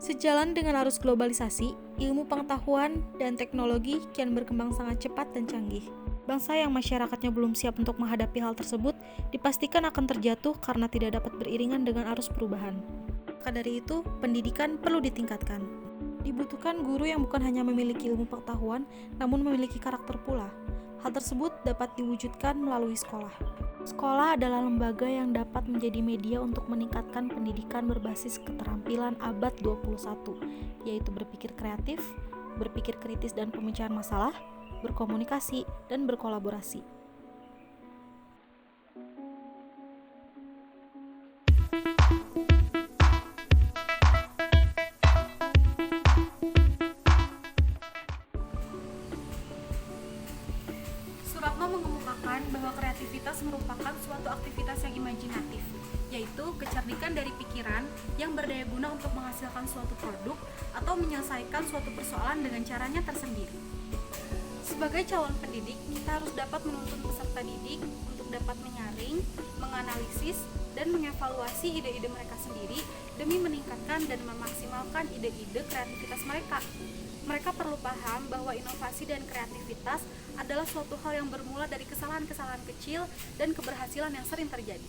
Sejalan dengan arus globalisasi, ilmu pengetahuan dan teknologi kian berkembang sangat cepat dan canggih. Bangsa yang masyarakatnya belum siap untuk menghadapi hal tersebut dipastikan akan terjatuh karena tidak dapat beriringan dengan arus perubahan. Maka dari itu, pendidikan perlu ditingkatkan. Dibutuhkan guru yang bukan hanya memiliki ilmu pengetahuan, namun memiliki karakter pula. Hal tersebut dapat diwujudkan melalui sekolah. Sekolah adalah lembaga yang dapat menjadi media untuk meningkatkan pendidikan berbasis keterampilan abad 21, yaitu berpikir kreatif, berpikir kritis dan pemecahan masalah, berkomunikasi, dan berkolaborasi. Suratno mengemukakan bahwa kreativitas merupakan suatu aktivitas yang imajinatif, yaitu kecerdikan dari pikiran yang berdaya guna untuk menghasilkan suatu produk atau menyelesaikan suatu persoalan dengan caranya tersendiri. Sebagai calon pendidik, kita harus dapat menuntun peserta didik untuk dapat menyaring, menganalisis, dan mengevaluasi ide-ide mereka sendiri demi meningkatkan dan memaksimalkan ide-ide kreativitas mereka. Mereka perlu paham bahwa inovasi dan kreativitas adalah suatu hal yang bermula dari kesalahan-kesalahan kecil dan keberhasilan yang sering terjadi.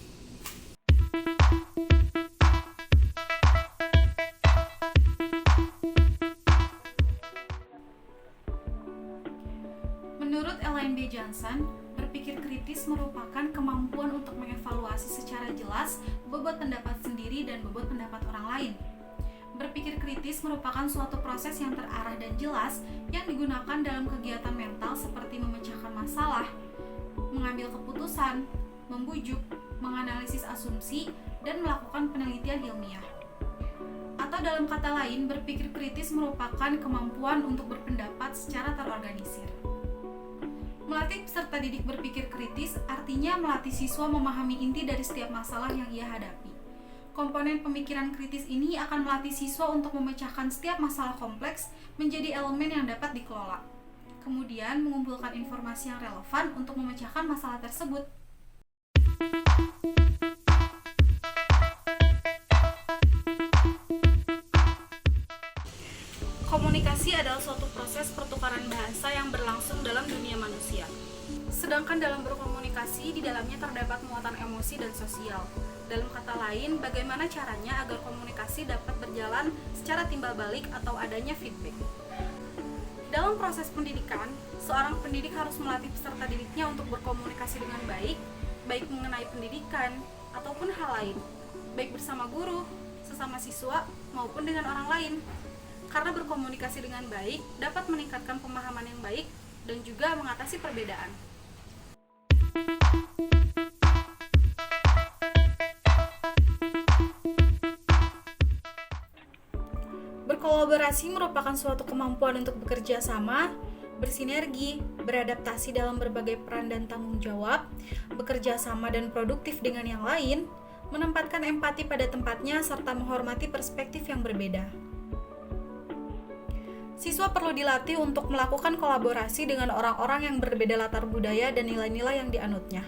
Menurut Elaine B. Johnson, berpikir kritis merupakan kemampuan untuk mengevaluasi secara jelas bobot pendapat sendiri dan bobot pendapat orang lain. Berpikir kritis merupakan suatu proses yang terarah dan jelas yang digunakan dalam kegiatan mental seperti memecahkan masalah, mengambil keputusan, membujuk, menganalisis asumsi, dan melakukan penelitian ilmiah. Atau dalam kata lain, berpikir kritis merupakan kemampuan untuk berpendapat secara terorganisir. Melatih peserta didik berpikir kritis artinya melatih siswa memahami inti dari setiap masalah yang ia hadapi. Komponen pemikiran kritis ini akan melatih siswa untuk memecahkan setiap masalah kompleks menjadi elemen yang dapat dikelola. Kemudian mengumpulkan informasi yang relevan untuk memecahkan masalah tersebut. Komunikasi adalah suatu proses pertukaran bahasa yang berlangsung dalam dunia manusia. Sedangkan dalam berkomunikasi, di dalamnya terdapat muatan emosi dan sosial. Dalam kata lain, bagaimana caranya agar komunikasi dapat berjalan secara timbal balik atau adanya feedback. Dalam proses pendidikan, seorang pendidik harus melatih peserta didiknya untuk berkomunikasi dengan baik mengenai pendidikan ataupun hal lain, baik bersama guru, sesama siswa, maupun dengan orang lain. Karena berkomunikasi dengan baik dapat meningkatkan pemahaman yang baik dan juga mengatasi perbedaan. Berkolaborasi merupakan suatu kemampuan untuk bekerja sama, bersinergi, beradaptasi dalam berbagai peran dan tanggung jawab, bekerja sama dan produktif dengan yang lain, menempatkan empati pada tempatnya, serta menghormati perspektif yang berbeda. Siswa perlu dilatih untuk melakukan kolaborasi dengan orang-orang yang berbeda latar budaya dan nilai-nilai yang dianutnya.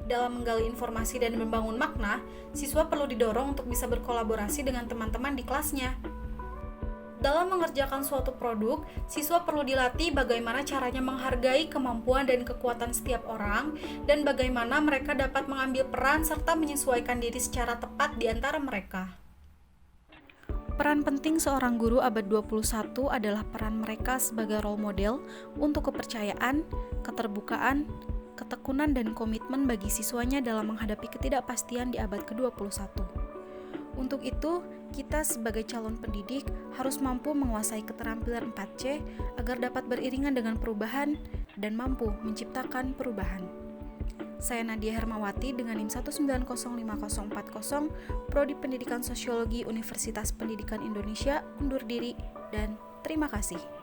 Dalam menggali informasi dan membangun makna, siswa perlu didorong untuk bisa berkolaborasi dengan teman-teman di kelasnya. Dalam mengerjakan suatu produk, siswa perlu dilatih bagaimana caranya menghargai kemampuan dan kekuatan setiap orang dan bagaimana mereka dapat mengambil peran serta menyesuaikan diri secara tepat di antara mereka. Peran penting seorang guru abad 21 adalah peran mereka sebagai role model untuk kepercayaan, keterbukaan, ketekunan dan komitmen bagi siswanya dalam menghadapi ketidakpastian di abad ke-21. Untuk itu, kita sebagai calon pendidik harus mampu menguasai keterampilan 4C agar dapat beriringan dengan perubahan dan mampu menciptakan perubahan. Saya Nadia Hermawati dengan NIM 1905040, Prodi Pendidikan Sosiologi Universitas Pendidikan Indonesia, undur diri dan terima kasih.